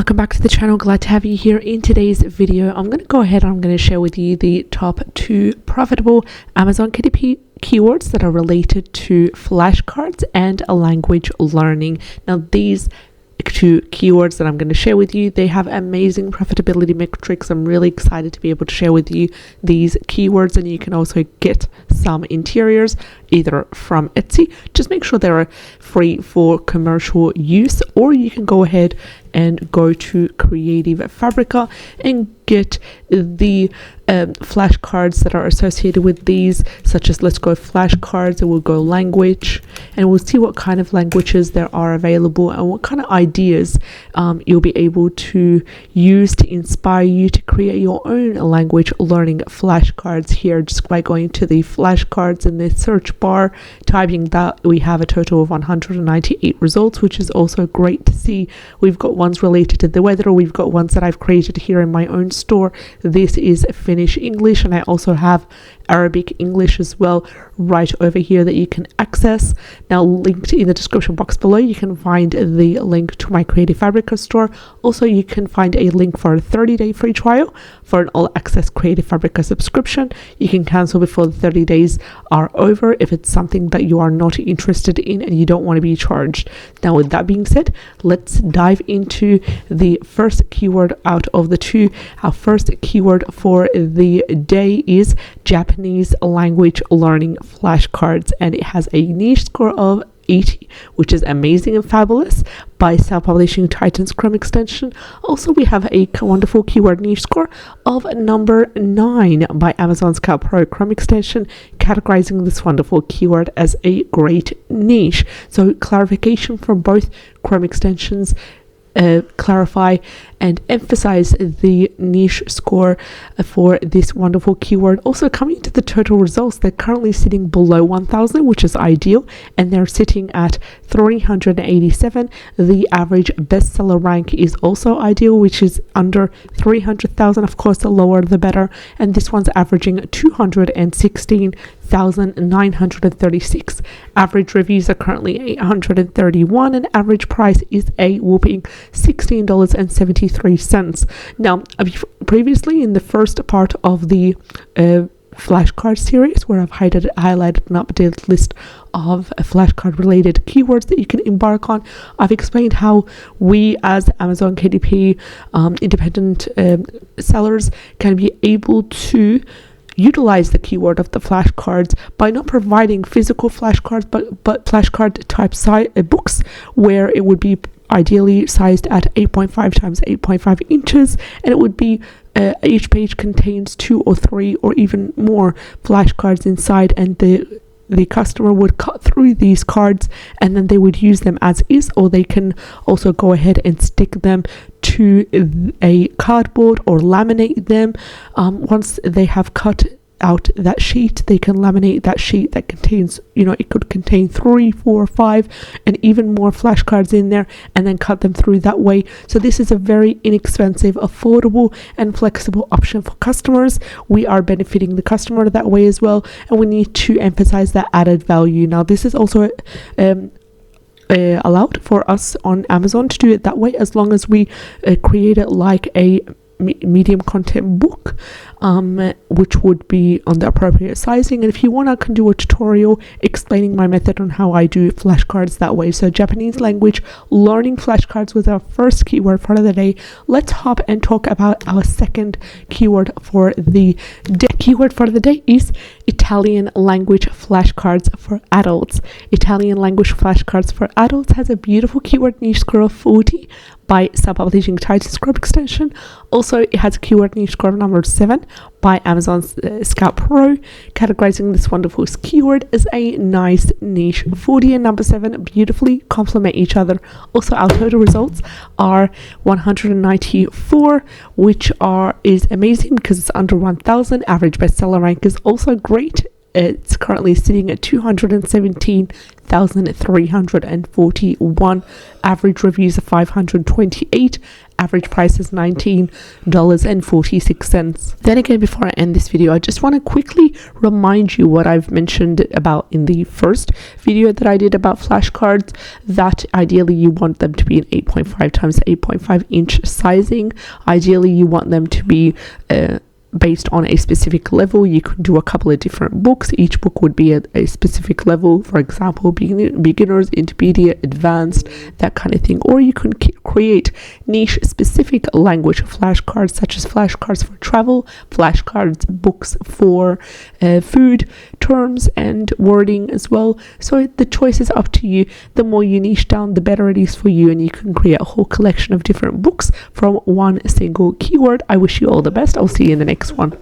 Welcome back to the channel. Glad to have you here. In today's video, I'm going to go ahead and I'm going to share with you the top 2 profitable Amazon KDP keywords that are related to flashcards and language learning. Now, these 2 keywords that I'm going to share with you, they have amazing profitability metrics. I'm really excited to be able to share with you these keywords, and you can also get some interiors either from Etsy. Just make sure they're free for commercial use, or you can go ahead and go to Creative Fabrica and get the flashcards that are associated with these, such as let's go flashcards, and we'll go language, and we'll see what kind of languages there are available and what kind of ideas you'll be able to use to inspire you to create your own language learning flashcards here, just by going to the flashcards in the search bar, typing that. We have a total of 198 results, which is also great to see. We've got ones related to the weather, we've got ones that I've created here in my own store. This is Finnish English, and I also have Arabic English as well right over here that you can access. Now, linked in the description box below, you can find the link to my Creative Fabrica store. Also, you can find a link for a 30-day free trial for an all-access Creative Fabrica subscription. You can cancel before the 30 days are over if it's something that you are not interested in and you don't want to be charged. Now, with that being said, let's dive into the first keyword out of the 2. Our first keyword for the day is Japanese language learning flashcards, and it has a niche score of 80, which is amazing and fabulous, by self-publishing Titan's Chrome extension. Also, we have a wonderful keyword niche score of number 9 by Amazon Scout Pro Chrome extension, categorizing this wonderful keyword as a great niche. So clarification for both Chrome extensions clarify and emphasize the niche score for this wonderful keyword. Also, coming to the total results, they're currently sitting below 1,000, which is ideal, and they're sitting at 387. The average bestseller rank is also ideal, which is under 300,000. Of course, the lower the better, and this one's averaging 216,936. Average reviews are currently 831, and average price is a whooping $16.73. Now, previously in the first part of the flashcard series, where I've highlighted an updated list of flashcard related keywords that you can embark on, I've explained how we as Amazon KDP independent sellers can be able to utilize the keyword of the flashcards by not providing physical flashcards, but flashcard type books, where it would be ideally sized at 8.5 times 8.5 inches, and it would be each page contains 2 or 3 or even more flashcards inside, and the customer would cut through these cards and then they would use them as is, or they can also go ahead and stick them to a cardboard or laminate them. Once they have cut out that sheet, they can laminate that sheet that contains, it could contain 3, 4, 5 and even more flashcards in there, and then cut them through that way. So this is a very inexpensive, affordable and flexible option for customers. We are benefiting the customer that way as well, and we need to emphasize that added value. Now, this is also allowed for us on Amazon to do it that way, as long as we create it like a medium content book, which would be on the appropriate sizing. And if you want, I can do a tutorial explaining my method on how I do flashcards that way. So Japanese language learning flashcards was our first keyword for the day. Let's hop and talk about our second keyword for the day. Keyword for the day is Italian language flashcards for adults. Italian language flashcards for adults has a beautiful keyword niche score of 40 by self-publishing Titan's Chrome extension. Also, it has a keyword niche score of number 7 by Amazon Scout Pro, categorizing this wonderful keyword as a nice niche. 40 and number 7 beautifully complement each other. Also, our total results are 194, which is amazing because it's under 1,000. Average bestseller rank is also great it's currently sitting at 217,341. Average reviews of 528. Average price is $19.46. Then again, before I end this video, I just want to quickly remind you what I've mentioned about in the first video that I did about flashcards, that ideally you want them to be an 8.5 times 8.5 inch sizing. Ideally you want them to be based on a specific level. You can do a couple of different books. Each book would be at a specific level, for example, beginners, intermediate, advanced, that kind of thing. Or you can create niche specific language flashcards, such as flashcards for travel, flashcards books for food terms and wording as well. So the choice is up to you. The more you niche down, the better it is for you, and you can create a whole collection of different books from one single keyword. I wish you all the best. I'll see you in the next one.